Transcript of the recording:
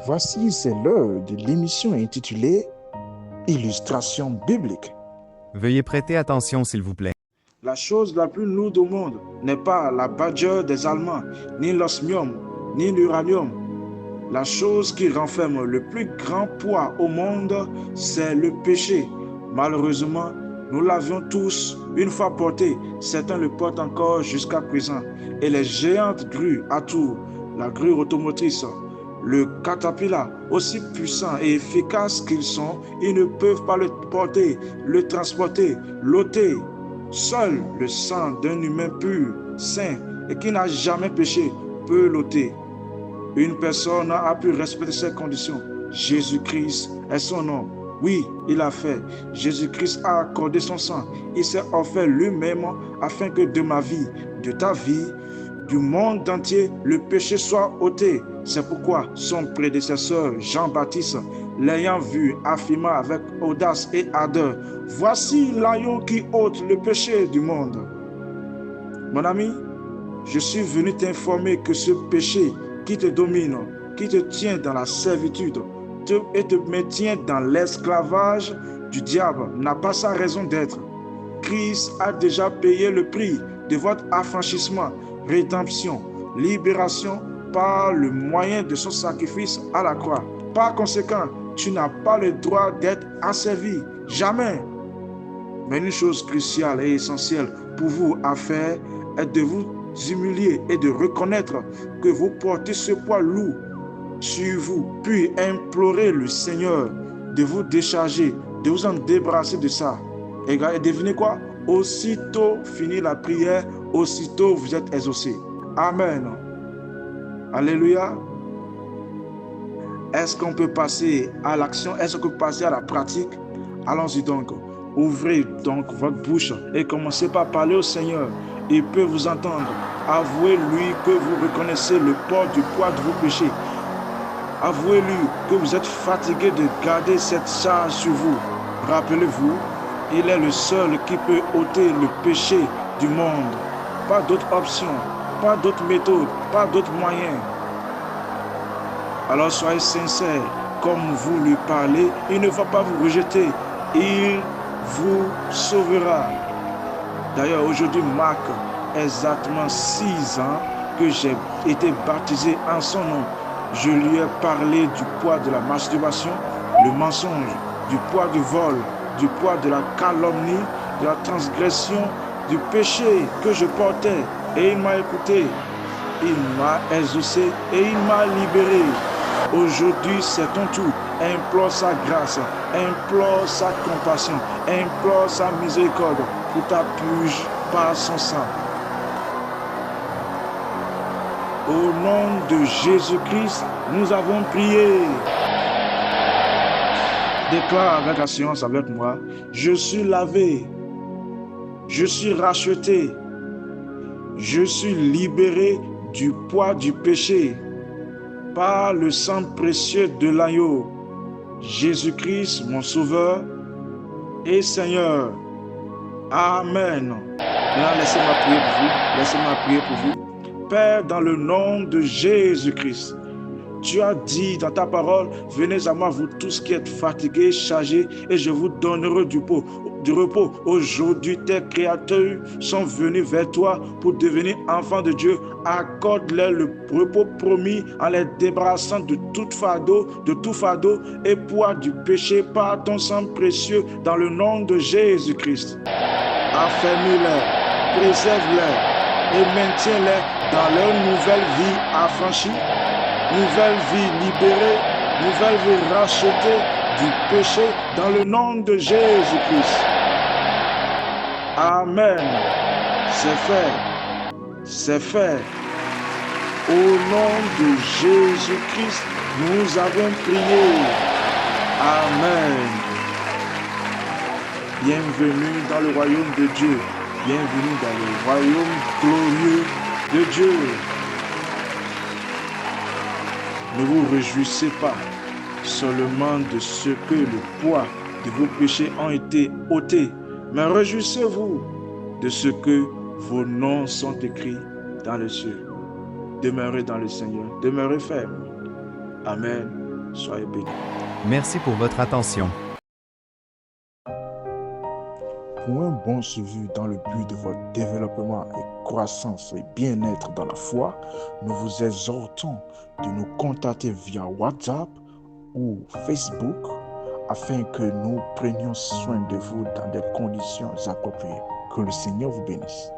Voici, c'est l'heure de l'émission intitulée Illustration biblique. Veuillez prêter attention, s'il vous plaît. La chose la plus lourde au monde n'est pas la Badger des Allemands, ni l'osmium, ni l'uranium. La chose qui renferme le plus grand poids au monde, c'est le péché. Malheureusement, nous l'avions tous une fois porté. Certains le portent encore jusqu'à présent. Et les géantes grues à Tours, la grue automotrice, le caterpillar, aussi puissants et efficaces qu'ils sont, ils ne peuvent pas le porter, le transporter, l'ôter. Seul le sang d'un humain pur, saint et qui n'a jamais péché peut l'ôter. Une personne a pu respecter ces conditions. Jésus-Christ est son nom. Oui, il a fait. Jésus-Christ a accordé son sang. Il s'est offert lui-même afin que de ma vie, de ta vie, du monde entier, le péché soit ôté. C'est pourquoi son prédécesseur Jean-Baptiste, l'ayant vu, affirma avec audace et ardeur, « Voici l'agneau qui ôte le péché du monde. » Mon ami, je suis venu t'informer que ce péché qui te domine, qui te tient dans la servitude et te maintient dans l'esclavage du diable, n'a pas sa raison d'être. Christ a déjà payé le prix de votre affranchissement, rédemption, libération par le moyen de son sacrifice à la croix. Par conséquent, tu n'as pas le droit d'être asservi, jamais. Mais une chose cruciale et essentielle pour vous à faire est de vous humilier et de reconnaître que vous portez ce poids lourd sur vous, puis implorer le Seigneur de vous décharger, de vous en débarrasser de ça. Et devinez quoi? Aussitôt fini la prière, aussitôt vous êtes exaucé. Amen. Alléluia. Est-ce qu'on peut passer à l'action? Est-ce qu'on peut passer à la pratique? Allons-y donc. Ouvrez donc votre bouche et commencez par parler au Seigneur. Il peut vous entendre. Avouez-lui que vous reconnaissez le poids du poids de vos péchés. Avouez-lui que vous êtes fatigué de garder cette charge sur vous. Rappelez-vous, il est le seul qui peut ôter le péché du monde. Pas d'autre option, pas d'autre méthode, pas d'autre moyen. Alors soyez sincères, comme vous lui parlez, il ne va pas vous rejeter. Il vous sauvera. D'ailleurs, aujourd'hui marque exactement 6 ans que j'ai été baptisé en son nom. Je lui ai parlé du poids de la masturbation, le mensonge, du poids du vol, du poids de la calomnie, de la transgression, du péché que je portais. Et il m'a écouté, il m'a exaucé et il m'a libéré. Aujourd'hui, c'est ton tour. Implore sa grâce, implore sa compassion, implore sa miséricorde pour ta purge par son sang. Au nom de Jésus-Christ, nous avons prié. Déclare avec assurance avec moi, je suis lavé, je suis racheté, je suis libéré du poids du péché par le sang précieux de l'agneau. Jésus-Christ, mon Sauveur et Seigneur. Amen. Maintenant, laissez-moi prier pour vous. Laissez-moi prier pour vous. Père, dans le nom de Jésus-Christ, tu as dit dans ta parole, venez à moi vous tous qui êtes fatigués, chargés, et je vous donnerai du repos. Aujourd'hui, tes créateurs sont venus vers toi pour devenir enfants de Dieu. Accorde-leur le repos promis en les débarrassant de tout fardeau et poids du péché par ton sang précieux dans le nom de Jésus-Christ. Affermis-les, préserve-les et maintiens-les dans leur nouvelle vie affranchie, nouvelle vie libérée, nouvelle vie rachetée du péché dans le nom de Jésus-Christ. Amen. C'est fait. C'est fait. Au nom de Jésus-Christ, nous avons prié. Amen. Bienvenue dans le royaume de Dieu. Bienvenue dans le royaume glorieux de Dieu. Ne vous réjouissez pas seulement de ce que le poids de vos péchés ont été ôtés, mais réjouissez-vous de ce que vos noms sont écrits dans les cieux. Demeurez dans le Seigneur, demeurez ferme. Amen. Soyez bénis. Merci pour votre attention. Pour un bon suivi dans le but de votre développement et croissance et bien-être dans la foi, nous vous exhortons de nous contacter via WhatsApp ou Facebook afin que nous prenions soin de vous dans des conditions appropriées. Que le Seigneur vous bénisse.